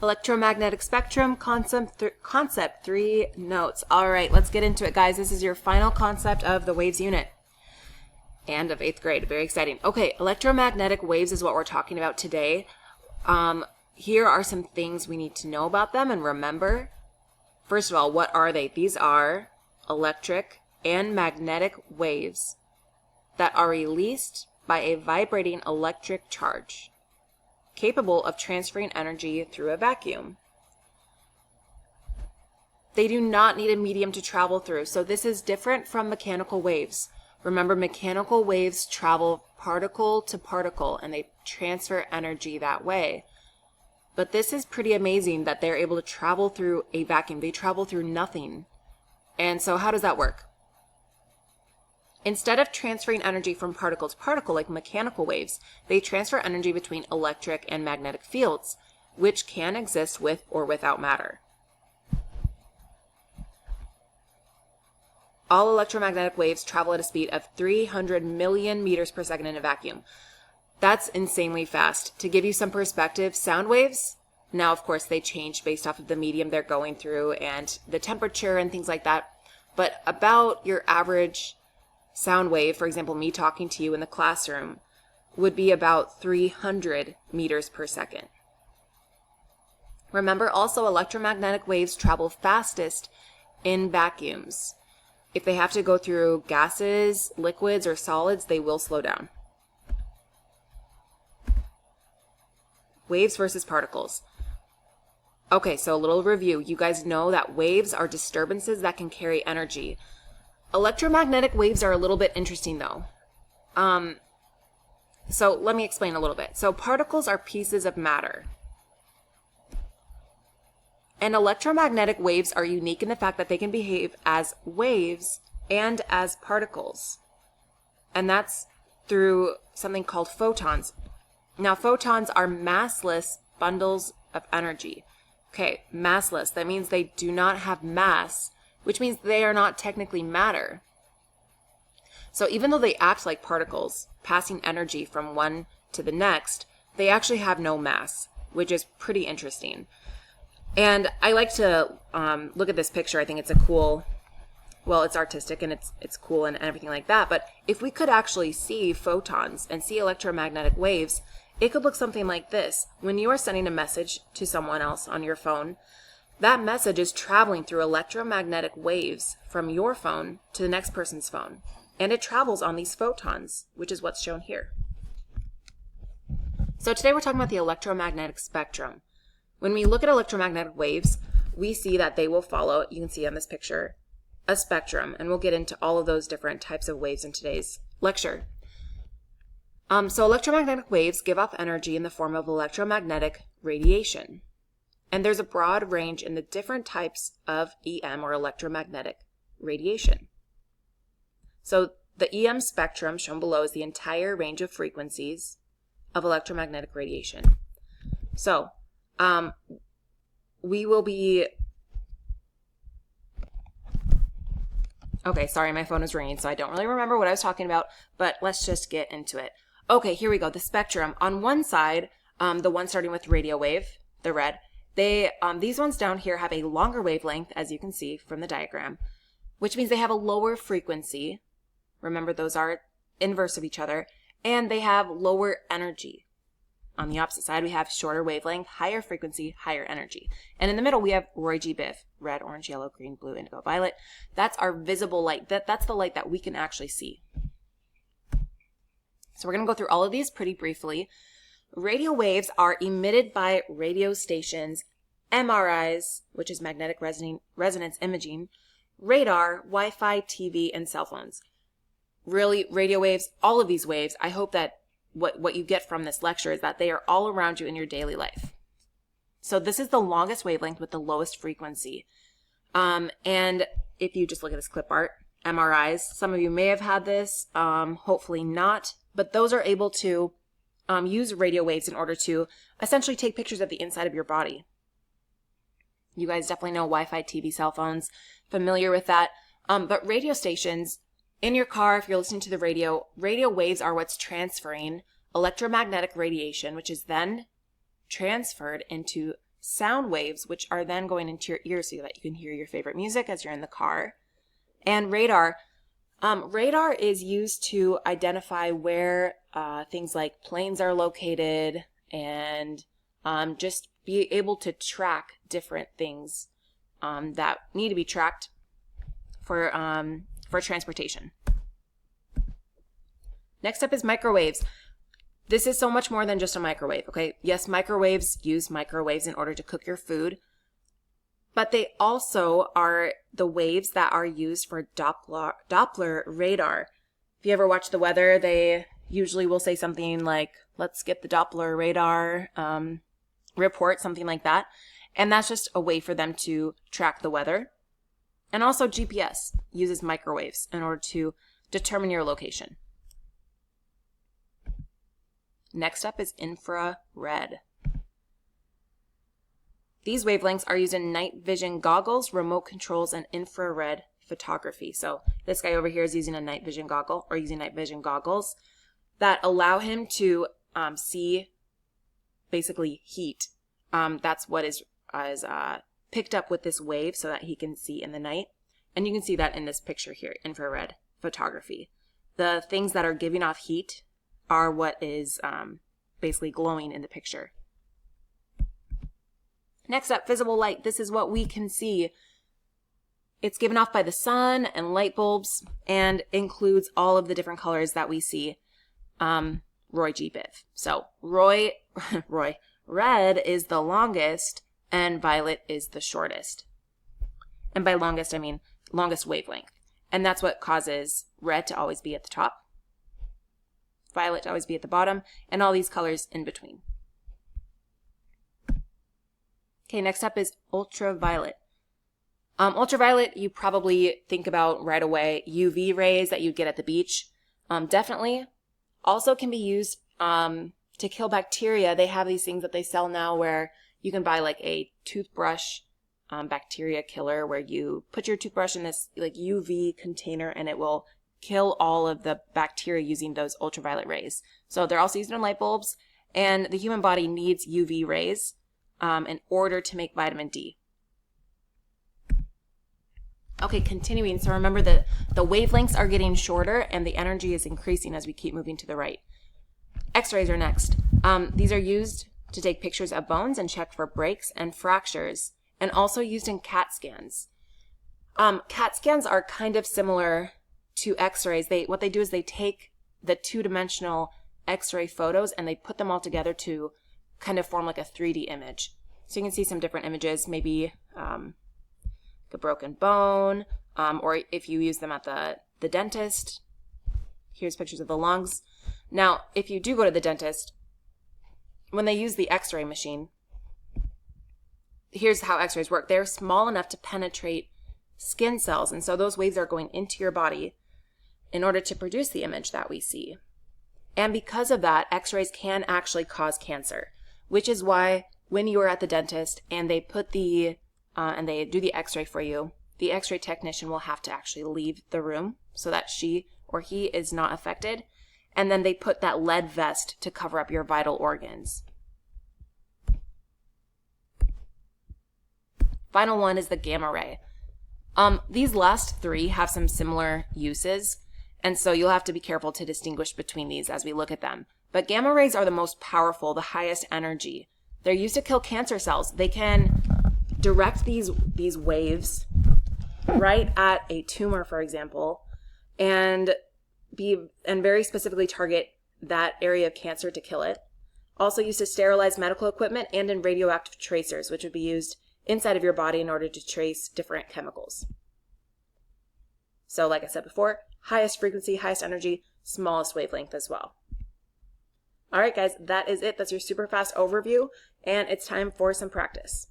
Electromagnetic spectrum, concept 3 notes. All right, let's get into it, guys. This is your final concept of the waves unit and of 8th grade. Very exciting. Okay, electromagnetic waves is what we're talking about today. Here are some things we need to know about them and remember. First of all, what are they? These are electric and magnetic waves that are released by a vibrating electric charge, capable of transferring energy through a vacuum. They do not need a medium to travel through, so this is different from mechanical waves. Remember, mechanical waves travel particle to particle, and they transfer energy that way. But this is pretty amazing that they're able to travel through a vacuum. They travel through nothing. And so how does that work? Instead of transferring energy from particle to particle like mechanical waves, they transfer energy between electric and magnetic fields, which can exist with or without matter. All electromagnetic waves travel at a speed of 300 million meters per second in a vacuum. That's insanely fast. To give you some perspective, sound waves, now of course they change based off of the medium they're going through and the temperature and things like that, but about your average sound wave, for example, me talking to you in the classroom, would be about 300 meters per second. Remember also, electromagnetic waves travel fastest in vacuums. If they have to go through gases, liquids, or solids, they will slow down. Waves versus particles. Okay, so a little review. You guys know that waves are disturbances that can carry energy. Electromagnetic waves are a little bit interesting though. So let me explain a little bit. So particles are pieces of matter. And electromagnetic waves are unique in the fact that they can behave as waves and as particles. And that's through something called photons. Now, photons are massless bundles of energy. Okay, massless. That means they do not have mass, which means they are not technically matter. So even though they act like particles, passing energy from one to the next, they actually have no mass, which is pretty interesting. And I like to look at this picture. I think it's a cool, well, it's artistic and it's cool and everything like that. But if we could actually see photons and see electromagnetic waves, it could look something like this. When you are sending a message to someone else on your phone, that message is traveling through electromagnetic waves from your phone to the next person's phone. And it travels on these photons, which is what's shown here. So today we're talking about the electromagnetic spectrum. When we look at electromagnetic waves, we see that they will follow, you can see on this picture, a spectrum. And we'll get into all of those different types of waves in today's lecture. So electromagnetic waves give off energy in the form of electromagnetic radiation. And there's a broad range in the different types of EM or electromagnetic radiation. So the EM spectrum shown below is the entire range of frequencies of electromagnetic radiation. So we will be... Okay, sorry, my phone is ringing, so I don't really remember what I was talking about, but let's just get into it. Okay, here we go, the spectrum. On one side, the one starting with radio wave, the red, these ones down here have a longer wavelength, as you can see from the diagram, which means they have a lower frequency. Remember, those are inverse of each other, and they have lower energy. On the opposite side, we have shorter wavelength, higher frequency, higher energy. And in the middle, we have Roy G. Biv, red, orange, yellow, green, blue, indigo, violet. That's our visible light. That's the light that we can actually see. So we're going to go through all of these pretty briefly. Radio waves are emitted by radio stations, MRIs, which is magnetic resonance imaging, radar, Wi-Fi, TV, and cell phones. Really, radio waves, all of these waves, I hope that what you get from this lecture is that they are all around you in your daily life. So this is the longest wavelength with the lowest frequency. And if you just look at this clip art, MRIs, some of you may have had this, hopefully not, but those are able to use radio waves in order to essentially take pictures of the inside of your body. You guys definitely know Wi-Fi, TV, cell phones, familiar with that. But radio stations, in your car, if you're listening to the radio waves are what's transferring electromagnetic radiation, which is then transferred into sound waves, which are then going into your ears so that you can hear your favorite music as you're in the car. And radar. Radar is used to identify where things like planes are located and just be able to track different things that need to be tracked for transportation. Next up is microwaves. This is so much more than just a microwave, okay? Yes, microwaves use microwaves in order to cook your food, but they also are the waves that are used for Doppler radar. If you ever watch the weather, they usually will say something like, let's get the Doppler radar report, something like that. And that's just a way for them to track the weather. And also GPS uses microwaves in order to determine your location. Next up is infrared. These wavelengths are used in night vision goggles, remote controls, and infrared photography. So this guy over here is using a night vision goggle or using night vision goggles that allow him to see basically heat. That's what is picked up with this wave so that he can see in the night. And you can see that in this picture here, infrared photography. The things that are giving off heat are what is basically glowing in the picture. Next up, visible light. This is what we can see. It's given off by the sun and light bulbs and includes all of the different colors that we see. Roy G. Biv. So red is the longest and violet is the shortest. And by longest, I mean longest wavelength. And that's what causes red to always be at the top, violet to always be at the bottom, and all these colors in between. Okay, next up is ultraviolet. Ultraviolet, you probably think about right away, UV rays that you'd get at the beach. Definitely. Also can be used to kill bacteria. They have these things that they sell now where you can buy like a toothbrush bacteria killer where you put your toothbrush in this like UV container and it will kill all of the bacteria using those ultraviolet rays. So they're also used in light bulbs, and the human body needs UV rays in order to make vitamin D. Okay, continuing. So remember that the wavelengths are getting shorter and the energy is increasing as we keep moving to the right. X-rays are next. These are used to take pictures of bones and check for breaks and fractures, and also used in CAT scans. CAT scans are kind of similar to X-rays. What they do is they take the two-dimensional X-ray photos and they put them all together to kind of form like a 3D image. So you can see some different images, maybe a broken bone, or if you use them at the dentist. Here's pictures of the lungs. Now, if you do go to the dentist, when they use the X-ray machine, here's how X-rays work. They're small enough to penetrate skin cells, and so those waves are going into your body in order to produce the image that we see. And because of that, X-rays can actually cause cancer, which is why when you are at the dentist and they put and they do the X-ray for you, the X-ray technician will have to actually leave the room so that she or he is not affected. And then they put that lead vest to cover up your vital organs. Final one is the gamma ray. These last three have some similar uses, and so you'll have to be careful to distinguish between these as we look at them. But gamma rays are the most powerful, the highest energy. They're used to kill cancer cells. They can direct these waves right at a tumor, for example, and very specifically target that area of cancer to kill it. Also used to sterilize medical equipment and in radioactive tracers, which would be used inside of your body in order to trace different chemicals. So like I said before, highest frequency, highest energy, smallest wavelength as well. All right, guys, that is it. That's your super fast overview, and it's time for some practice.